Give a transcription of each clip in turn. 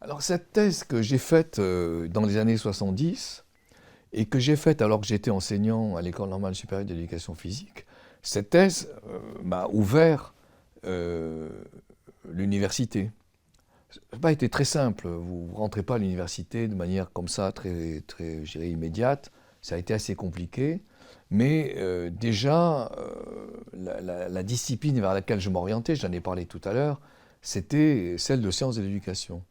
Alors cette thèse que j'ai faite dans les années 70 et que j'ai faite alors que j'étais enseignant à l'École normale supérieure d'éducation physique, cette thèse m'a ouvert euh, l'université. Ça n'a pas été très simple. Vous ne rentrez pas à l'université de manière comme ça, très je dirais, immédiate. Ça a été assez compliqué. Mais déjà, la discipline vers laquelle je m'orientais, j'en ai parlé tout à l'heure, c'était celle de sciences de l'éducation.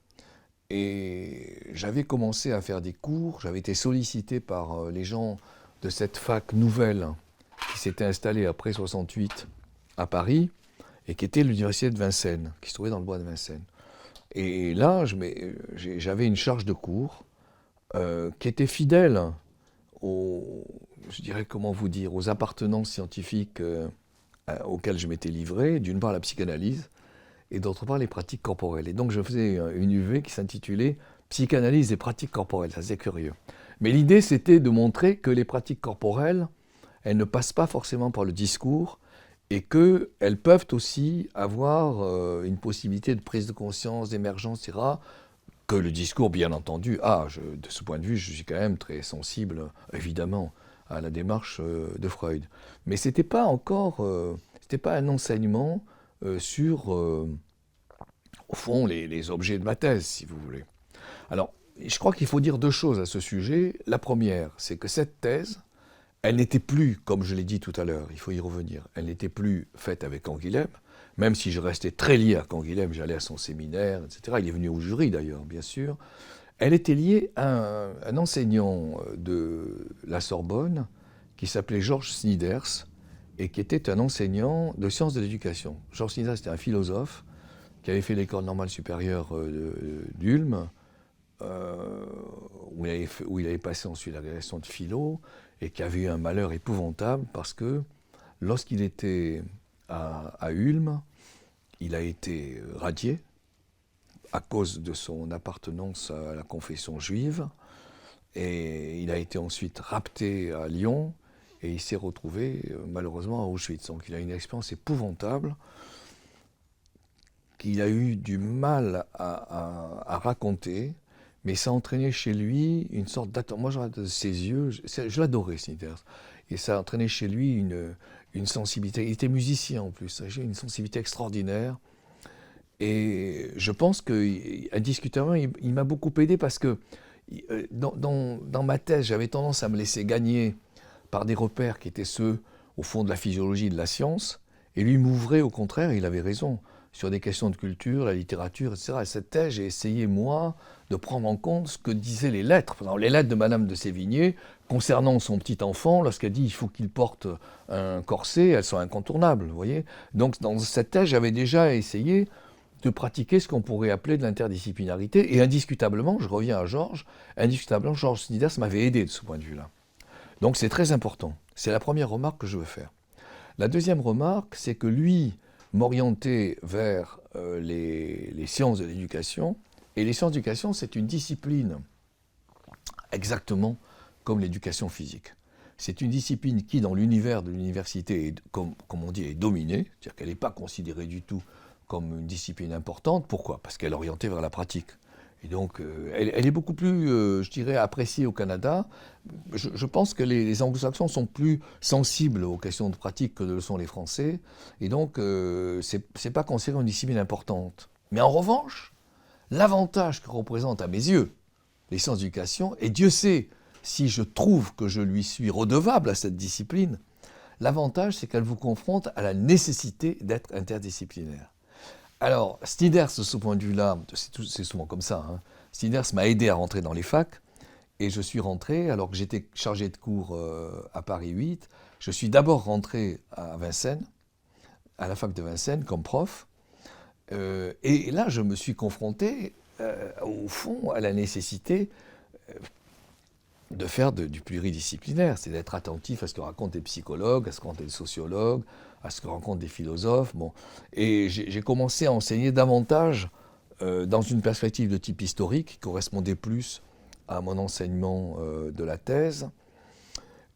Et j'avais commencé à faire des cours, j'avais été sollicité par les gens de cette fac nouvelle qui s'était installée après 68 à Paris et qui était l'université de Vincennes, qui se trouvait dans le bois de Vincennes. Et là, j'avais une charge de cours qui était fidèle aux, je dirais comment vous dire, aux appartenances scientifiques auxquelles je m'étais livré, d'une part la psychanalyse, et d'autre part les pratiques corporelles. Et donc je faisais une UV qui s'intitulait Psychanalyse et pratiques corporelles, ça c'est curieux. Mais l'idée c'était de montrer que les pratiques corporelles, elles ne passent pas forcément par le discours et qu'elles peuvent aussi avoir une possibilité de prise de conscience, d'émergence, etc. Que le discours, bien entendu, de ce point de vue, je suis quand même très sensible, évidemment, à la démarche de Freud. Mais c'était pas encore, c'était pas un enseignement sur au fond, les objets de ma thèse, si vous voulez. Alors, je crois qu'il faut dire deux choses à ce sujet. La première, c'est que cette thèse, elle n'était plus, comme je l'ai dit tout à l'heure, il faut y revenir, elle n'était plus faite avec Canguilhem, même si je restais très lié à Canguilhem, j'allais à son séminaire, etc. Il est venu au jury d'ailleurs, bien sûr. Elle était liée à un enseignant de la Sorbonne qui s'appelait Georges Snyders et qui était un enseignant de sciences de l'éducation. Georges Snyders était un philosophe qui avait fait l'école normale supérieure d'Ulm, où il avait passé ensuite la graduation de philo, et qui avait eu un malheur épouvantable parce que lorsqu'il était à Ulm, il a été radié à cause de son appartenance à la confession juive, et il a été ensuite rapté à Lyon, et il s'est retrouvé malheureusement à Auschwitz. Donc il a eu une expérience épouvantable qu'il a eu du mal à raconter, mais ça a entraîné chez lui une sorte d'attente. Moi, je regarde ses yeux, je l'adorais, Snyders, et ça a entraîné chez lui une sensibilité. Il était musicien en plus, une sensibilité extraordinaire. Et je pense qu'indiscutablement, il m'a beaucoup aidé parce que dans ma thèse, j'avais tendance à me laisser gagner par des repères qui étaient ceux, au fond, de la physiologie et de la science, et lui m'ouvrait au contraire, il avait raison, sur des questions de culture, la littérature, etc. Et cette thèse, j'ai essayé, moi, de prendre en compte ce que disaient les lettres. Par exemple, les lettres de Madame de Sévigné, concernant son petit enfant, lorsqu'elle dit il faut qu'il porte un corset, elles sont incontournables, vous voyez. Donc, dans cette thèse, j'avais déjà essayé de pratiquer ce qu'on pourrait appeler de l'interdisciplinarité. Et indiscutablement, je reviens à Georges, indiscutablement, Georges Snyders m'avait aidé de ce point de vue-là. Donc c'est très important. C'est la première remarque que je veux faire. La deuxième remarque, c'est que lui m'orientait vers les sciences de l'éducation. Et les sciences de l'éducation, c'est une discipline exactement comme l'éducation physique. C'est une discipline qui, dans l'univers de l'université, comme on dit, est dominée, c'est-à-dire qu'elle n'est pas considérée du tout comme une discipline importante. Pourquoi? Parce qu'elle est orientée vers la pratique. Et donc, elle est beaucoup plus, je dirais, appréciée au Canada. Je pense que les anglo-saxons sont plus sensibles aux questions de pratique que ne le sont les Français. Et donc, c'est pas considéré une discipline importante. Mais en revanche, l'avantage que représente à mes yeux les sciences d'éducation, et Dieu sait si je trouve que je lui suis redevable à cette discipline, l'avantage, c'est qu'elle vous confronte à la nécessité d'être interdisciplinaire. Alors, Snyders, de ce point de vue-là, c'est souvent comme ça, hein. Snyders m'a aidé à rentrer dans les facs, et je suis rentré, alors que j'étais chargé de cours à Paris 8, je suis d'abord rentré à Vincennes, à la fac de Vincennes, comme prof, et là, je me suis confronté, au fond, à la nécessité de faire du pluridisciplinaire, c'est d'être attentif à ce que racontent des psychologues, à ce que racontent des sociologues, à ce que racontent des philosophes. Bon. Et j'ai commencé à enseigner davantage dans une perspective de type historique qui correspondait plus à mon enseignement de la thèse.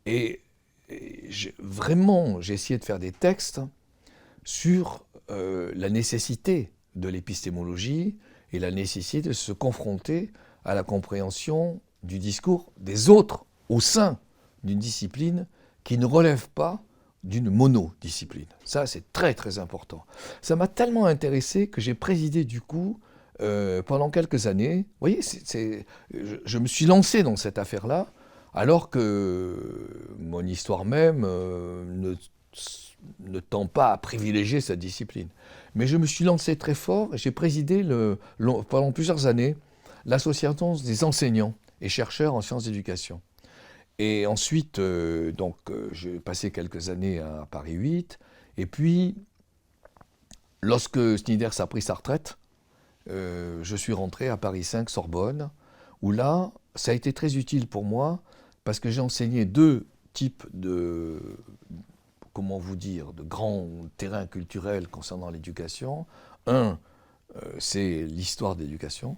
Et vraiment, j'ai essayé de faire des textes sur la nécessité de l'épistémologie et la nécessité de se confronter à la compréhension du discours des autres au sein d'une discipline qui ne relève pas d'une monodiscipline. Ça, c'est très très important. Ça m'a tellement intéressé que j'ai présidé du coup pendant quelques années. Vous voyez, je me suis lancé dans cette affaire-là alors que mon histoire même ne tend pas à privilégier cette discipline. Mais je me suis lancé très fort et j'ai présidé pendant plusieurs années l'association des enseignants et chercheurs en sciences d'éducation. Et ensuite, j'ai passé quelques années à Paris 8. Et puis, lorsque Snyders a pris sa retraite, je suis rentré à Paris 5 Sorbonne, où là, ça a été très utile pour moi, parce que j'ai enseigné deux types de, comment vous dire, de grands terrains culturels concernant l'éducation. Un, c'est l'histoire de l'éducation,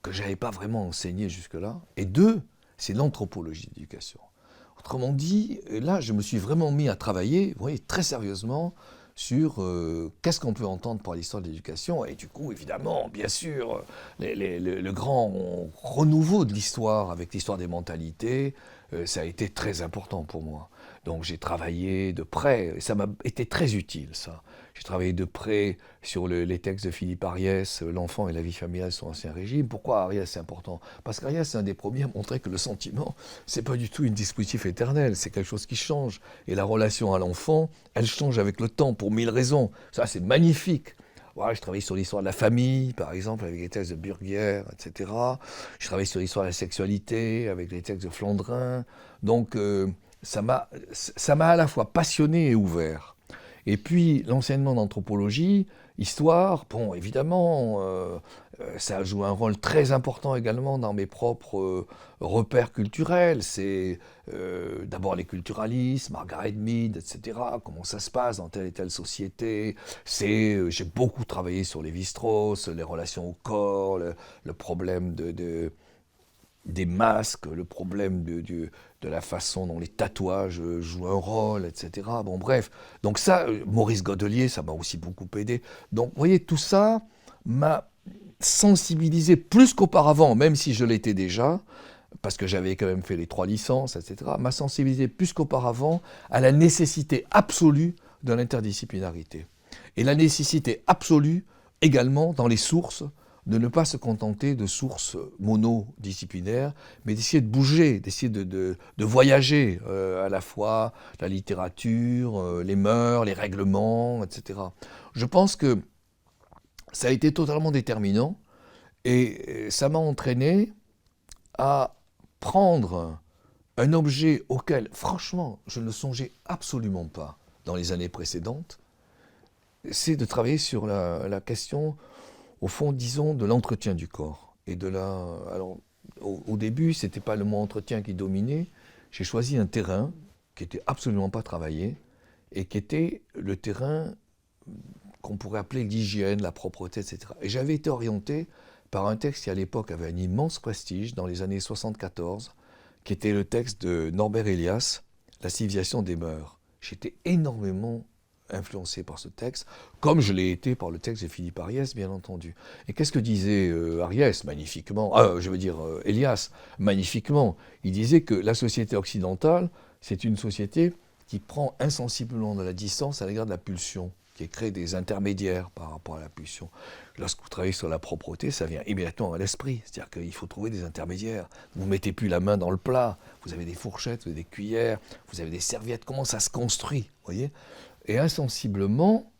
que je n'avais pas vraiment enseigné jusque-là. Et deux, c'est l'anthropologie de l'éducation. Autrement dit, là, je me suis vraiment mis à travailler, vous voyez, très sérieusement, sur qu'est-ce qu'on peut entendre par l'histoire de l'éducation. Et du coup, évidemment, bien sûr, le grand renouveau de l'histoire avec l'histoire des mentalités, ça a été très important pour moi. Donc j'ai travaillé de près, et ça m'a été très utile, ça. J'ai travaillé de près sur les textes de Philippe Ariès, L'enfant et la vie familiale sous l'Ancien Régime. Pourquoi Ariès c'est important? Parce qu'Ariès c'est un des premiers à montrer que le sentiment, c'est pas du tout une dispositif éternel, c'est quelque chose qui change. Et la relation à l'enfant, elle change avec le temps pour mille raisons. Ça c'est magnifique. Voilà, je travaille sur l'histoire de la famille, par exemple, avec les textes de Burguière, etc. Je travaille sur l'histoire de la sexualité, avec les textes de Flandrin. Donc ça m'a à la fois passionné et ouvert. Et puis l'enseignement d'anthropologie, histoire, bon évidemment, ça a joué un rôle très important également dans mes propres repères culturels. C'est d'abord les culturalismes, Margaret Mead, etc. Comment ça se passe dans telle et telle société. J'ai beaucoup travaillé sur Lévi-Strauss, les relations au corps, le problème des masques, le problème de la façon dont les tatouages jouent un rôle, etc. Bon, bref. Donc ça, Maurice Godelier, ça m'a aussi beaucoup aidé. Donc, vous voyez, tout ça m'a sensibilisé plus qu'auparavant, même si je l'étais déjà, parce que j'avais quand même fait les 3 licences, etc., m'a sensibilisé plus qu'auparavant à la nécessité absolue de l'interdisciplinarité. Et la nécessité absolue également dans les sources, de ne pas se contenter de sources monodisciplinaires, mais d'essayer de bouger, d'essayer de voyager à la fois la littérature, les mœurs, les règlements, etc. Je pense que ça a été totalement déterminant et ça m'a entraîné à prendre un objet auquel, franchement, je ne songeais absolument pas dans les années précédentes, c'est de travailler sur la question, au fond, disons, de l'entretien du corps. Alors, au début, ce n'était pas le mot entretien qui dominait. J'ai choisi un terrain qui n'était absolument pas travaillé et qui était le terrain qu'on pourrait appeler l'hygiène, la propreté, etc. Et j'avais été orienté par un texte qui, à l'époque, avait un immense prestige, dans les années 74, qui était le texte de Norbert Elias, La civilisation des mœurs. J'étais énormément influencé par ce texte, comme je l'ai été par le texte de Philippe Ariès, bien entendu. Et qu'est-ce que disait Ariès, magnifiquement, Elias, magnifiquement? Il disait que la société occidentale, c'est une société qui prend insensiblement de la distance à l'égard de la pulsion, qui crée des intermédiaires par rapport à la pulsion. Lorsque vous travaillez sur la propreté, ça vient immédiatement à l'esprit. C'est-à-dire qu'il faut trouver des intermédiaires. Vous ne mettez plus la main dans le plat, vous avez des fourchettes, vous avez des cuillères, vous avez des serviettes. Comment ça se construit, vous voyez? Et insensiblement,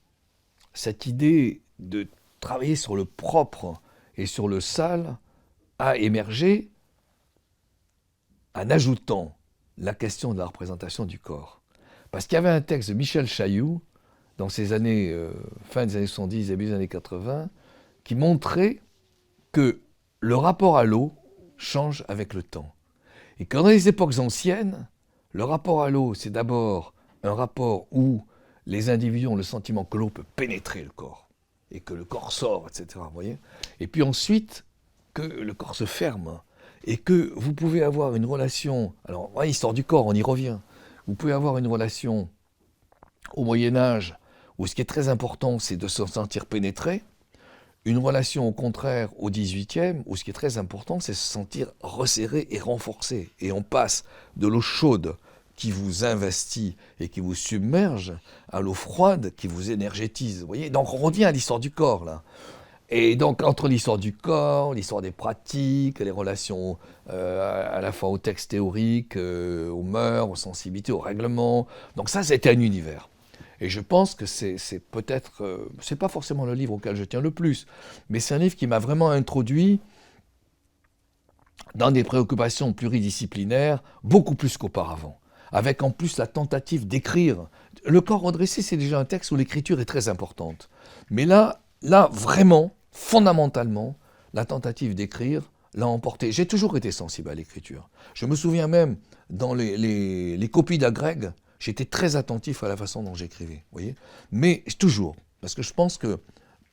cette idée de travailler sur le propre et sur le sale a émergé en ajoutant la question de la représentation du corps. Parce qu'il y avait un texte de Michel Chailloux, dans ces années, fin des années 70, début des années 80, qui montrait que le rapport à l'eau change avec le temps. Et que dans les époques anciennes, le rapport à l'eau, c'est d'abord un rapport où les individus ont le sentiment que l'eau peut pénétrer le corps, et que le corps sort, etc. Vous voyez ? Et puis ensuite, que le corps se ferme, et que vous pouvez avoir une relation... Alors, ouais, histoire du corps, on y revient. Vous pouvez avoir une relation au Moyen-Âge, où ce qui est très important, c'est de se sentir pénétré, une relation au contraire au XVIIIe, où ce qui est très important, c'est se sentir resserré et renforcé. Et on passe de l'eau chaude qui vous investit et qui vous submerge à l'eau froide qui vous énergétise. Vous voyez, donc on revient à l'histoire du corps là. Et donc entre l'histoire du corps, l'histoire des pratiques, les relations à la fois au texte théorique, aux mœurs, aux sensibilités, aux règlements, donc ça c'était un univers. Et je pense que c'est peut-être, c'est pas forcément le livre auquel je tiens le plus, mais c'est un livre qui m'a vraiment introduit dans des préoccupations pluridisciplinaires beaucoup plus qu'auparavant, avec en plus la tentative d'écrire. Le corps redressé, c'est déjà un texte où l'écriture est très importante. Mais là vraiment, fondamentalement, la tentative d'écrire l'a emporté. J'ai toujours été sensible à l'écriture. Je me souviens même, dans les copies d'Agreg, j'étais très attentif à la façon dont j'écrivais, voyez. Mais toujours, parce que je pense que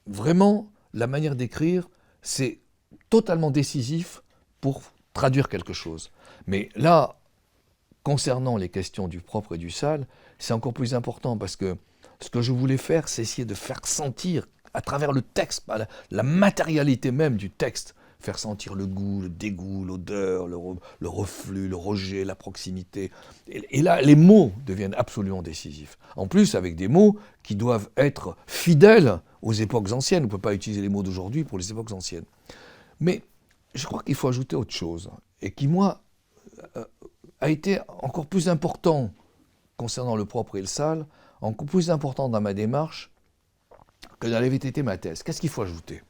vraiment, la manière d'écrire, c'est totalement décisif pour traduire quelque chose. Mais là, concernant les questions du propre et du sale, c'est encore plus important parce que ce que je voulais faire, c'est essayer de faire sentir à travers le texte, la matérialité même du texte, faire sentir le goût, le dégoût, l'odeur, le reflux, le rejet, la proximité. Et là, les mots deviennent absolument décisifs. En plus, avec des mots qui doivent être fidèles aux époques anciennes. On ne peut pas utiliser les mots d'aujourd'hui pour les époques anciennes. Mais je crois qu'il faut ajouter autre chose, et qui, moi, a été encore plus important concernant le propre et le sale, encore plus important dans ma démarche que n'avait été ma thèse. Qu'est-ce qu'il faut ajouter ?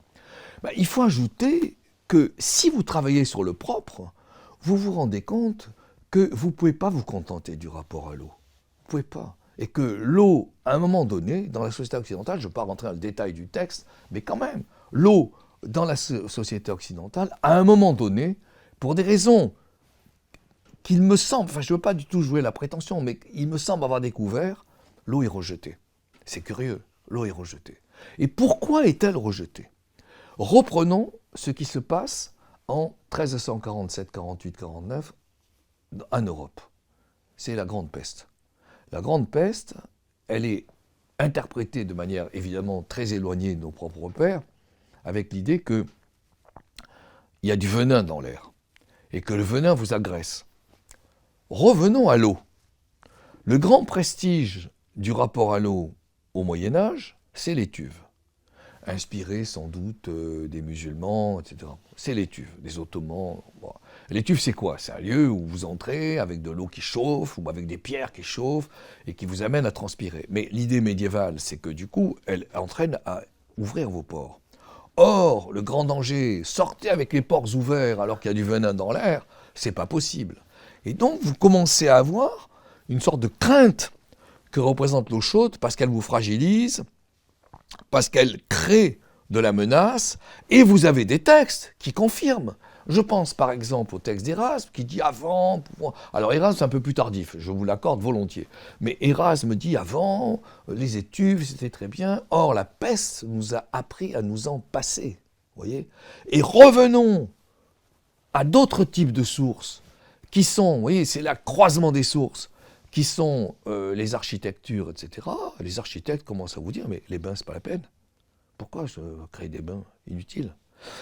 Il faut ajouter que si vous travaillez sur le propre, vous vous rendez compte que vous ne pouvez pas vous contenter du rapport à l'eau. Vous ne pouvez pas. Et que l'eau, à un moment donné, dans la société occidentale, je ne vais pas rentrer dans le détail du texte, mais quand même, l'eau, dans la société occidentale, à un moment donné, pour des raisons qu'il me semble, enfin je ne veux pas du tout jouer la prétention, mais il me semble avoir découvert, l'eau est rejetée. C'est curieux, l'eau est rejetée. Et pourquoi est-elle rejetée ? Reprenons ce qui se passe en 1347, 48, 49 en Europe. C'est la Grande Peste. La Grande Peste, elle est interprétée de manière évidemment très éloignée de nos propres repères, avec l'idée qu'il y a du venin dans l'air et que le venin vous agresse. Revenons à l'eau. Le grand prestige du rapport à l'eau au Moyen-Âge, c'est l'étuve. Inspiré sans doute des musulmans, etc. C'est l'étuve, des Ottomans. Bon. L'étuve, c'est quoi ? C'est un lieu où vous entrez avec de l'eau qui chauffe, ou avec des pierres qui chauffent, et qui vous amènent à transpirer. Mais l'idée médiévale, c'est que du coup, elle entraîne à ouvrir vos pores. Or, le grand danger, sortez avec les pores ouverts alors qu'il y a du venin dans l'air, c'est pas possible. Et donc, vous commencez à avoir une sorte de crainte que représente l'eau chaude parce qu'elle vous fragilise, parce qu'elle crée de la menace, et vous avez des textes qui confirment. Je pense par exemple au texte d'Érasme qui dit avant... Alors Érasme c'est un peu plus tardif, je vous l'accorde volontiers, mais Érasme dit avant, les étuves c'était très bien, or la peste nous a appris à nous en passer, voyez. Et revenons à d'autres types de sources qui sont, vous voyez, c'est le croisement des sources, qui sont les architectures, etc. Les architectes commencent à vous dire, mais les bains, c'est pas la peine. Pourquoi je crée des bains inutiles ?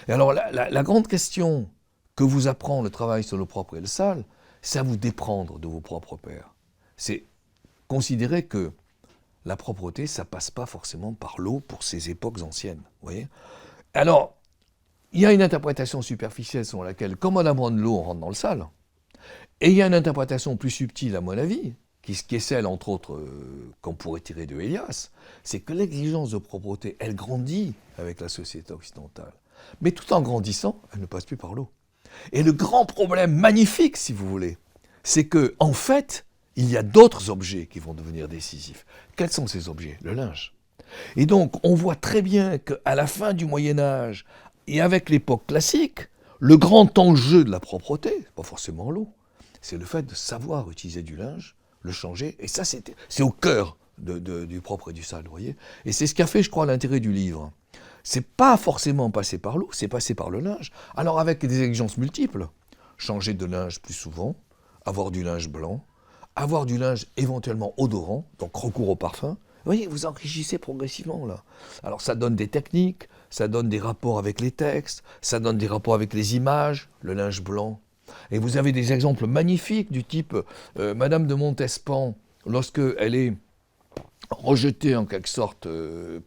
Et alors, la grande question que vous apprend le travail sur le propre et le sale, c'est à vous déprendre de vos propres pères. C'est considérer que la propreté, ça passe pas forcément par l'eau pour ces époques anciennes, vous voyez ? Alors, il y a une interprétation superficielle selon laquelle, comme on abonne l'eau, on rentre dans le sale. Et il y a une interprétation plus subtile, à mon avis, qui est celle, entre autres, qu'on pourrait tirer de Elias, c'est que l'exigence de propreté, elle grandit avec la société occidentale. Mais tout en grandissant, elle ne passe plus par l'eau. Et le grand problème magnifique, si vous voulez, c'est que, en fait, il y a d'autres objets qui vont devenir décisifs. Quels sont ces objets ? Le linge. Et donc, on voit très bien qu'à la fin du Moyen-Âge, et avec l'époque classique, le grand enjeu de la propreté, pas forcément l'eau, c'est le fait de savoir utiliser du linge, le changer, et ça c'est au cœur du propre et du sale, vous voyez. Et c'est ce qui a fait, je crois, l'intérêt du livre. C'est pas forcément passé par l'eau, c'est passé par le linge. Alors avec des exigences multiples, changer de linge plus souvent, avoir du linge blanc, avoir du linge éventuellement odorant, donc recours au parfum. Vous voyez, vous enrichissez progressivement là. Alors ça donne des techniques, ça donne des rapports avec les textes, ça donne des rapports avec les images, le linge blanc. Et vous avez des exemples magnifiques du type Madame de Montespan, lorsque elle est rejetée en quelque sorte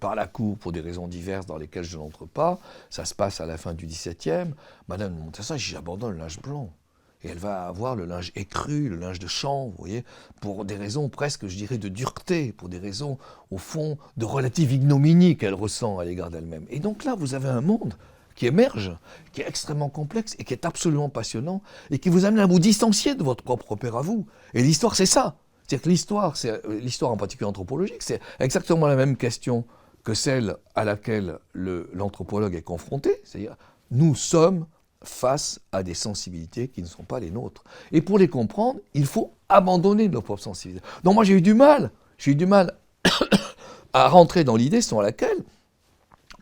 par la cour pour des raisons diverses dans lesquelles je n'entre pas, ça se passe à la fin du XVIIe, Madame de Montespan dit j'abandonne le linge blanc. Et elle va avoir le linge écru, le linge de chambre, vous voyez, pour des raisons presque, je dirais, de dureté, pour des raisons, au fond, de relative ignominie qu'elle ressent à l'égard d'elle-même. Et donc là, vous avez un monde qui émerge, qui est extrêmement complexe et qui est absolument passionnant et qui vous amène à vous distancier de votre propre père à vous. Et l'histoire, c'est ça. C'est-à-dire que l'histoire en particulier anthropologique, c'est exactement la même question que celle à laquelle l'anthropologue est confronté. C'est-à-dire, nous sommes face à des sensibilités qui ne sont pas les nôtres. Et pour les comprendre, il faut abandonner nos propres sensibilités. Donc moi j'ai eu du mal à rentrer dans l'idée selon laquelle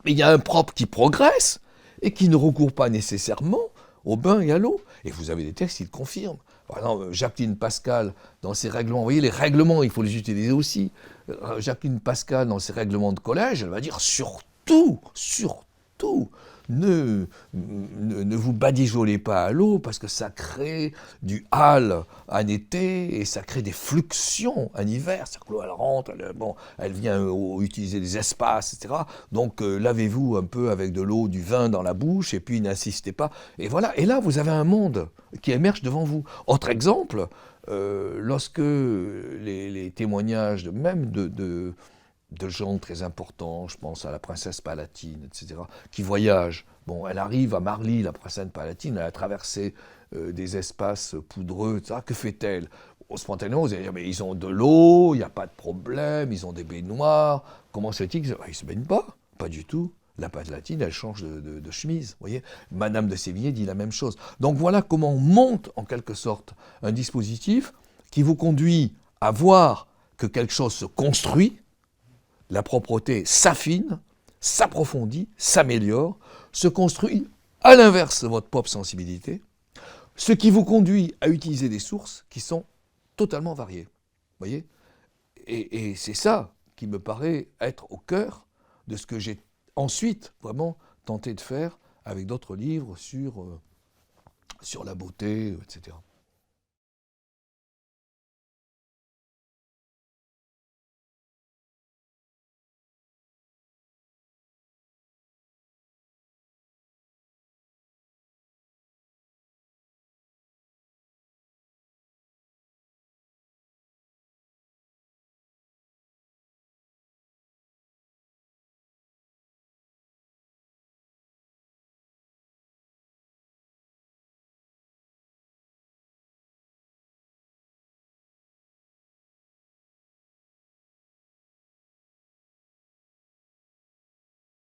il y a un propre qui progresse et qui ne recourt pas nécessairement au bain et à l'eau. Et vous avez des textes qui le confirment. Par exemple, Jacqueline Pascal, dans ses règlements, vous voyez, les règlements, il faut les utiliser aussi. Jacqueline Pascal, dans ses règlements de collège, elle va dire surtout, ne vous badigeonnez pas à l'eau parce que ça crée du hâle en été et ça crée des fluxions en hiver. C'est-à-dire que l'eau, elle rentre, elle vient utiliser des espaces, etc. Donc lavez-vous un peu avec de l'eau, du vin dans la bouche et puis n'insistez pas. Et voilà, et là vous avez un monde qui émerge devant vous. Autre exemple, lorsque les témoignages de gens très importants, je pense à la princesse Palatine, etc., qui voyagent. Bon, elle arrive à Marly, la princesse Palatine, elle a traversé des espaces poudreux, etc. Que fait-elle? Spontanément, vous allez dire, mais ils ont de l'eau, il n'y a pas de problème, ils ont des baignoires. Comment se fait-il qu'ils ne se baignent pas? Pas du tout. La Palatine, elle change de chemise. Vous voyez, Madame de Sévigné dit la même chose. Donc voilà comment on monte, en quelque sorte, un dispositif qui vous conduit à voir que quelque chose se construit. La propreté s'affine, s'approfondit, s'améliore, se construit à l'inverse de votre propre sensibilité, ce qui vous conduit à utiliser des sources qui sont totalement variées. Voyez, et c'est ça qui me paraît être au cœur de ce que j'ai ensuite vraiment tenté de faire avec d'autres livres sur la beauté, etc.